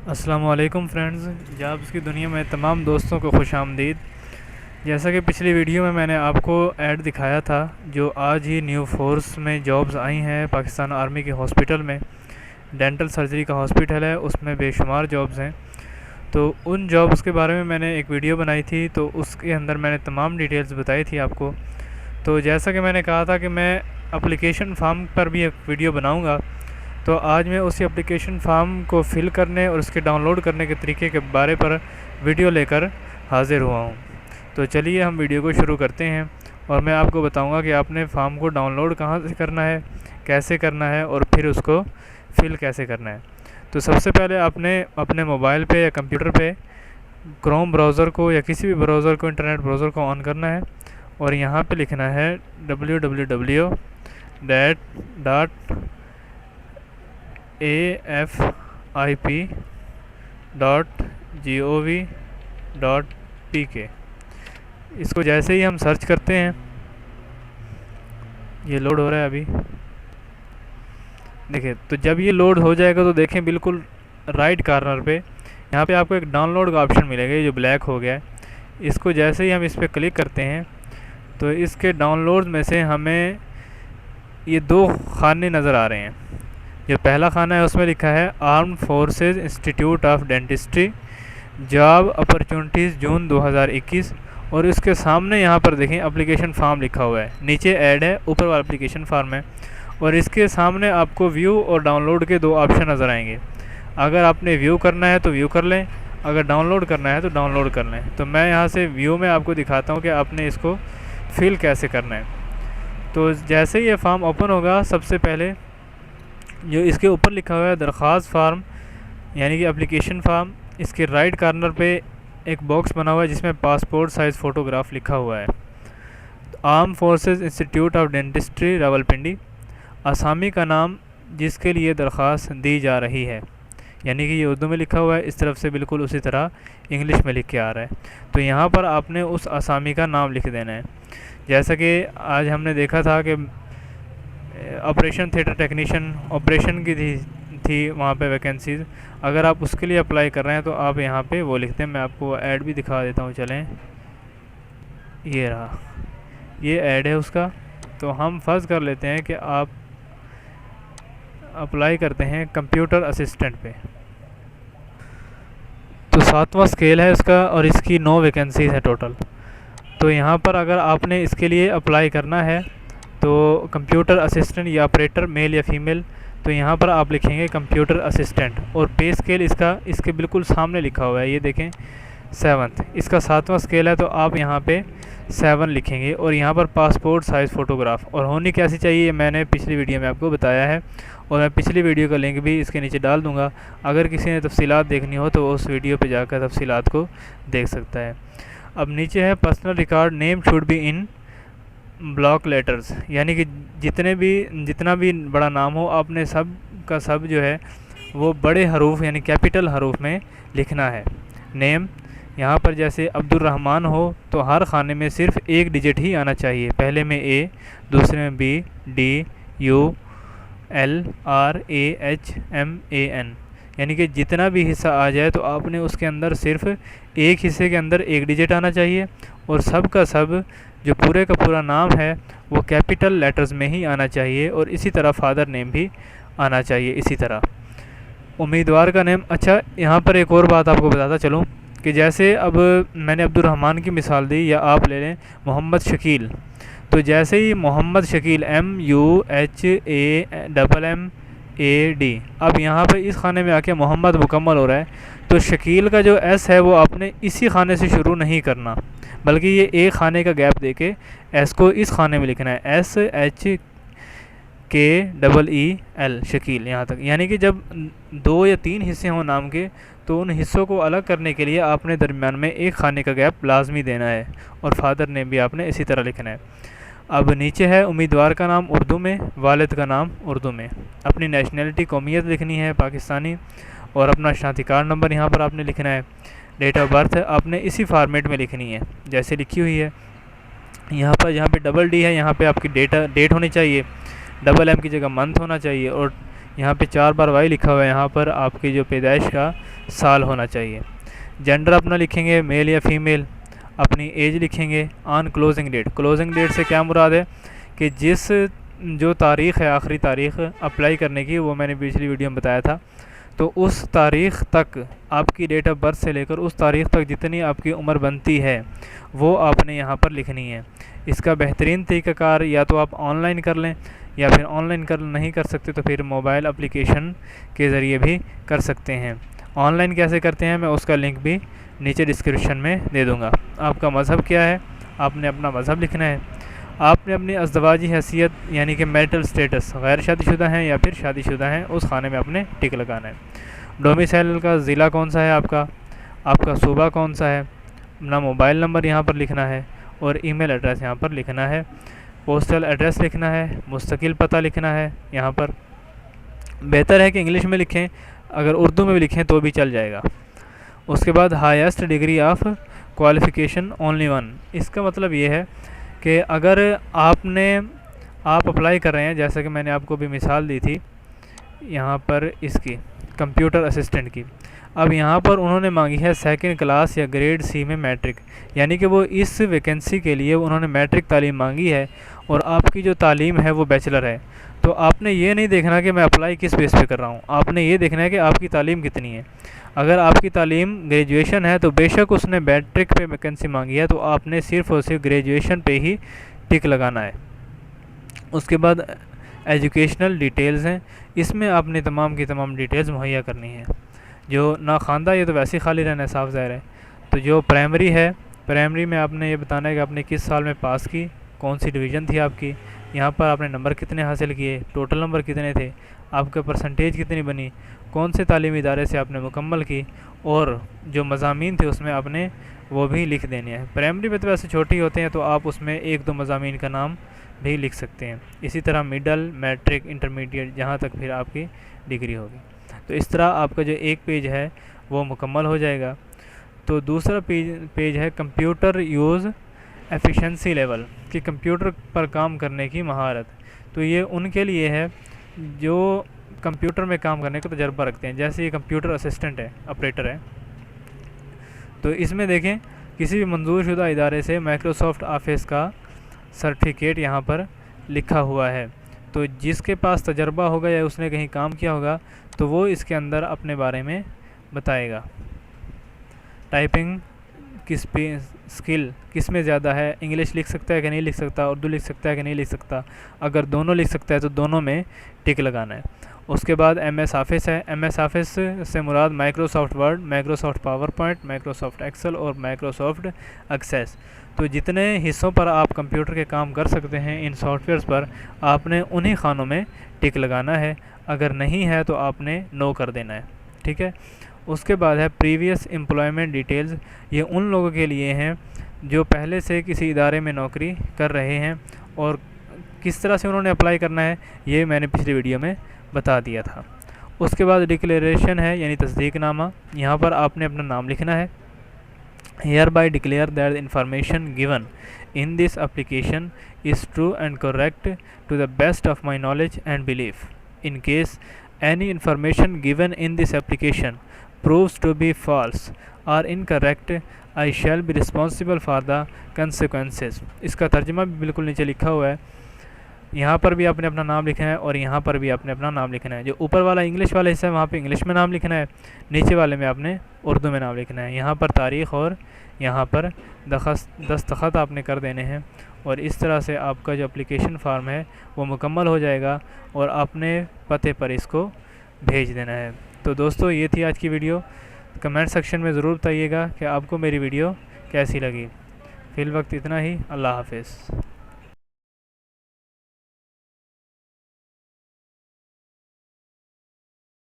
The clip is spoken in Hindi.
अस्सलामुअलैकुम फ्रेंड्स, जॉब्स की दुनिया में तमाम दोस्तों को खुश आमदीद। जैसा कि पिछली वीडियो में मैंने आपको ऐड दिखाया था, जो आज ही न्यू फोर्स में जॉब्स आई हैं पाकिस्तान आर्मी के हॉस्पिटल में। डेंटल सर्जरी का हॉस्पिटल है, उसमें बेशुमार जॉब्स हैं। तो उन जॉब्स के बारे में मैंने एक वीडियो बनाई थी, तो उसके अंदर मैंने तमाम डिटेल्स बताई थी आपको। तो जैसा कि मैंने कहा था कि मैं एप्लीकेशन फॉर्म पर भी एक वीडियो बनाऊँगा, तो आज मैं उसी एप्लीकेशन फॉर्म को फ़िल करने और उसके डाउनलोड करने के तरीके के बारे पर वीडियो लेकर हाज़िर हुआ हूँ। तो चलिए हम वीडियो को शुरू करते हैं और मैं आपको बताऊँगा कि आपने फॉर्म को डाउनलोड कहाँ से करना है, कैसे करना है और फिर उसको फ़िल कैसे करना है। तो सबसे पहले आपने अपने मोबाइल पे या कंप्यूटर पे क्रोम ब्राउज़र को या किसी भी ब्राउज़र को, इंटरनेट ब्राउज़र को ऑन करना है और यहाँ पे लिखना है www.afip.gov.pk। इसको जैसे ही हम सर्च करते हैं, ये लोड हो रहा है अभी, देखिए। तो जब ये लोड हो जाएगा तो देखें बिल्कुल राइट कॉर्नर पे यहाँ पे आपको एक डाउनलोड का ऑप्शन मिलेगा, ये जो ब्लैक हो गया है। इसको जैसे ही हम इस पर क्लिक करते हैं तो इसके डाउनलोड में से हमें ये दो खाने नज़र आ रहे हैं। जो पहला खाना है उसमें लिखा है armed forces institute of dentistry job opportunities June 2021, और इसके सामने यहाँ पर देखें एप्लीकेशन फॉर्म लिखा हुआ है। नीचे ऐड है, ऊपर वाला एप्लीकेशन फॉर्म है, और इसके सामने आपको व्यू और डाउनलोड के दो ऑप्शन नज़र आएंगे। अगर आपने व्यू करना है तो व्यू कर लें, अगर डाउनलोड करना है तो डाउनलोड कर लें। तो मैं यहाँ से व्यू में आपको दिखाता हूँ कि आपने इसको फिल कैसे करना है। तो जैसे ही ये फॉर्म ओपन होगा, सबसे पहले जो इसके ऊपर लिखा हुआ है दरख्वास्त फार्म यानी कि एप्लीकेशन फार्म, इसके राइट कॉर्नर पे एक बॉक्स बना हुआ है जिसमें पासपोर्ट साइज़ फ़ोटोग्राफ लिखा हुआ है। Arm forces institute of dentistry Rawalpindi, आसामी का नाम जिसके लिए दरख्वास्त दी जा रही है, यानी कि ये उर्दू में लिखा हुआ है, इस तरफ से बिल्कुल उसी तरह इंग्लिश में लिख के आ रहा है। तो यहाँ पर आपने उस आसामी का नाम लिख देना है। जैसा कि आज हमने देखा था कि ऑपरेशन थिएटर टेक्नीशियन ऑपरेशन की थी वहाँ पे वैकेंसीज़। अगर आप उसके लिए अप्लाई कर रहे हैं तो आप यहाँ पे वो लिखते हैं। मैं आपको ऐड भी दिखा देता हूँ, चलें, ये रहा, ये ऐड है उसका। तो हम फ़र्ज़ कर लेते हैं कि आप अप्लाई करते हैं कंप्यूटर असिस्टेंट पे। तो 7वां स्केल है इसका और इसकी 9 वैकेंसीज़ है टोटल। तो यहाँ पर अगर आपने इसके लिए अप्लाई करना है तो कंप्यूटर असिस्टेंट या ऑपरेटर मेल या फीमेल, तो यहाँ पर आप लिखेंगे कंप्यूटर असिस्टेंट, और पे स्केल इसका इसके बिल्कुल सामने लिखा हुआ है, ये देखें 7th, इसका 7वां स्केल है। तो आप यहाँ पे 7 लिखेंगे और यहाँ पर पासपोर्ट साइज़ फ़ोटोग्राफ, और होनी कैसी चाहिए मैंने पिछली वीडियो में आपको बताया है, और मैं पिछली वीडियो का लिंक भी इसके नीचे डाल दूँगा। अगर किसी ने तफसीलात देखनी हो तो उस वीडियो पर जाकर तफसीलात को देख सकता है। अब नीचे है personal record name should be in block letters, यानी कि जितना भी बड़ा नाम हो, आपने सब का सब जो है वो बड़े हरूफ यानी कैपिटल हरूफ में लिखना है। नेम यहाँ पर जैसे अब्दुल रहमान हो तो हर खाने में सिर्फ एक डिजिट ही आना चाहिए, पहले में ए, दूसरे में B, D, U, L, R, A, H, M, A, N, यानी कि जितना भी हिस्सा आ जाए तो आपने उसके अंदर सिर्फ एक हिस्से के अंदर एक डिजिट आना चाहिए, और सब का सब जो पूरे का पूरा नाम है वो कैपिटल लेटर्स में ही आना चाहिए, और इसी तरह फादर नेम भी आना चाहिए इसी तरह। उम्मीदवार का नेम, अच्छा यहाँ पर एक और बात आपको बताता चलूँ कि जैसे अब मैंने अब्दुल रहमान की मिसाल दी, या आप ले लें मोहम्मद शकील। तो जैसे ही मोहम्मद शकील MUHAMMAD, अब यहाँ पे इस खाने में आके मोहम्मद मुकम्मल हो रहा है, तो शकील का जो एस है वो आपने इसी खाने से शुरू नहीं करना, बल्कि ये एक खाने का गैप देके एस को इस खाने में लिखना है, SHKEEL शकील यहाँ तक। यानी कि जब 2 या 3 हिस्से हों नाम के, तो उन हिस्सों को अलग करने के लिए आपने दरमियान में एक खाने का गैप लाजमी देना है, और फादर नेम भी आपने इसी तरह लिखना है। अब नीचे है उम्मीदवार का नाम उर्दू में, वालिद का नाम उर्दू में, अपनी नेशनलिटी कौमियत लिखनी है पाकिस्तानी, और अपना शनाख्ती कार्ड नंबर यहाँ पर आपने लिखना है। डेट ऑफ बर्थ आपने इसी फॉर्मेट में लिखनी है जैसे लिखी हुई है। यहाँ पर जहाँ पे डबल डी है यहाँ पे आपकी डेट होनी चाहिए, डबल एम की जगह मंथ होना चाहिए, और यहाँ पे 4 बार वाई लिखा हुआ है। यहाँ पर आपकी जो पैदाइश का साल होना चाहिए। जेंडर अपना लिखेंगे मेल या फीमेल, अपनी एज लिखेंगे। On closing date, closing date से क्या मुराद है कि जिस जो तारीख़ है, आखिरी तारीख़ अप्लाई करने की, वो मैंने पिछली वीडियो में बताया था। तो उस तारीख़ तक आपकी डेट ऑफ बर्थ से लेकर उस तारीख़ तक जितनी आपकी उम्र बनती है वो आपने यहाँ पर लिखनी है। इसका बेहतरीन तरीक़ाकार या तो आप ऑनलाइन कर लें, या फिर ऑनलाइन कर नहीं कर सकते तो फिर मोबाइल एप्लीकेशन के ज़रिए भी कर सकते हैं। ऑनलाइन कैसे करते हैं मैं उसका लिंक भी नीचे डिस्क्रिप्शन में दे दूँगा। आपका मज़हब क्या है, आपने अपना मज़हब लिखना है। आपने अपनी अज़दवाजी हैसियत यानी कि मैरिटल स्टेटस, गैर शादीशुदा हैं या फिर शादीशुदा हैं, उस खाने में आपने टिक लगाना है। डोमिसाइल का ज़िला कौन सा है आपका सूबा कौन सा है, अपना मोबाइल नंबर यहाँ पर लिखना है और ईमेल एड्रेस यहाँ पर लिखना है। पोस्टल एड्रेस लिखना है, मुस्तकिल पता लिखना है। यहाँ पर बेहतर है कि इंग्लिश में लिखें, अगर उर्दू में भी लिखें तो भी चल जाएगा। उसके बाद highest degree of qualification only one. इसका मतलब ये है कि अगर आप अप्लाई कर रहे हैं, जैसा कि मैंने आपको भी मिसाल दी थी यहाँ पर इसकी कंप्यूटर असिस्टेंट की। अब यहाँ पर उन्होंने मांगी है सेकंड क्लास या ग्रेड सी में मैट्रिक, यानी कि वो इस वैकेंसी के लिए उन्होंने मैट्रिक तालीम मांगी है और आपकी जो तालीम है वो बैचलर है। तो आपने ये नहीं देखना कि मैं अप्लाई किस बेस पे कर रहा हूँ, आपने ये देखना है कि आपकी तालीम कितनी है। अगर आपकी तालीम ग्रेजुएशन है तो बेशक उसने मैट्रिक पे वैकेंसी मांगी है, तो आपने सिर्फ़ और सिर्फ ग्रेजुएशन पे ही टिक लगाना है। उसके बाद एजुकेशनल डिटेल्स हैं, इसमें आपने तमाम की तमाम डिटेल्स मुहैया करनी है। जो ना ख़ानदा ये तो वैसे ही खाली रहना है, साफ ज़ाहिर है। तो जो प्राइमरी है, प्राइमरी में आपने ये बताना है कि आपने किस साल में पास की, कौन सी डिवीज़न थी आपकी, यहाँ पर आपने नंबर कितने हासिल किए, टोटल नंबर कितने थे, आपका परसेंटेज कितनी बनी, कौन से तालीमी इदारे से आपने मुकम्मल की, और जो मज़ामीन थे उसमें आपने वो भी लिख देने हैं। प्राइमरी में तो वैसे छोटी होते हैं तो आप उसमें एक दो मज़ामीन का नाम भी लिख सकते हैं। इसी तरह मिडल, मैट्रिक, इंटरमीडिएट, जहाँ तक फिर आपकी डिग्री होगी। तो इस तरह आपका जो एक पेज है वो मुकम्मल हो जाएगा। तो दूसरा पेज है कंप्यूटर यूज़ एफिशिएंसी लेवल, कि कंप्यूटर पर काम करने की महारत। तो ये उनके लिए है जो कंप्यूटर में काम करने का तजर्बा रखते हैं। जैसे ये कंप्यूटर असिस्टेंट है, ऑपरेटर है, तो इसमें देखें किसी भी मंजूरशुदा इदारे से माइक्रोसॉफ्ट ऑफिस का सर्टिफिकेट यहाँ पर लिखा हुआ है। तो जिसके पास तजर्बा होगा या उसने कहीं काम किया होगा तो वो इसके अंदर अपने बारे में बताएगा। टाइपिंग स्किल किस में ज़्यादा है, इंग्लिश लिख सकता है कि नहीं लिख सकता, उर्दू लिख सकता है कि नहीं लिख सकता। अगर दोनों लिख सकता है तो दोनों में टिक लगाना है। उसके बाद MS ऑफिस है। MS ऑफिस से मुराद Microsoft Word, Microsoft PowerPoint, Microsoft Excel और माइक्रोसॉफ्ट एक्सेस। तो जितने हिस्सों पर आप कंप्यूटर के काम कर सकते हैं इन सॉफ्टवेयर्स पर, आपने उन्हीं खानों में टिक लगाना है। अगर नहीं है तो आपने नो कर देना है, ठीक है। उसके बाद है प्रीवियस एम्प्लॉयमेंट डिटेल्स। ये उन लोगों के लिए हैं जो पहले से किसी इदारे में नौकरी कर रहे हैं, और किस तरह से उन्होंने अप्लाई करना है ये मैंने पिछली वीडियो में बता दिया था। उसके बाद डिक्लेरेशन है, यानी तस्दीकनामा। यहाँ पर आपने अपना नाम लिखना है। hereby declare that the information given in this application is true and correct to the best of my knowledge and belief. In case any information given in this application proves to be false or incorrect, I shall be responsible for the consequences. इसका तर्जुमा भी बिल्कुल नीचे लिखा हुआ है। यहाँ पर भी आपने अपना नाम लिखना है और यहाँ पर भी आपने अपना नाम लिखना है। जो ऊपर वाला इंग्लिश वाला हिस्सा है वहाँ पे इंग्लिश में नाम लिखना है, नीचे वाले में आपने उर्दू में नाम लिखना है। यहाँ पर तारीख़ और यहाँ पर दस्तखत आपने कर देने हैं, और इस तरह से आपका जो एप्लीकेशन फार्म है वो मुकम्मल हो जाएगा और आपने पते पर इसको भेज देना है। तो दोस्तों ये थी आज की वीडियो। कमेंट सेक्शन में ज़रूर बताइएगा कि आपको मेरी वीडियो कैसी लगी। फ़िलवक्त इतना ही। अल्लाह हाफ़िज़।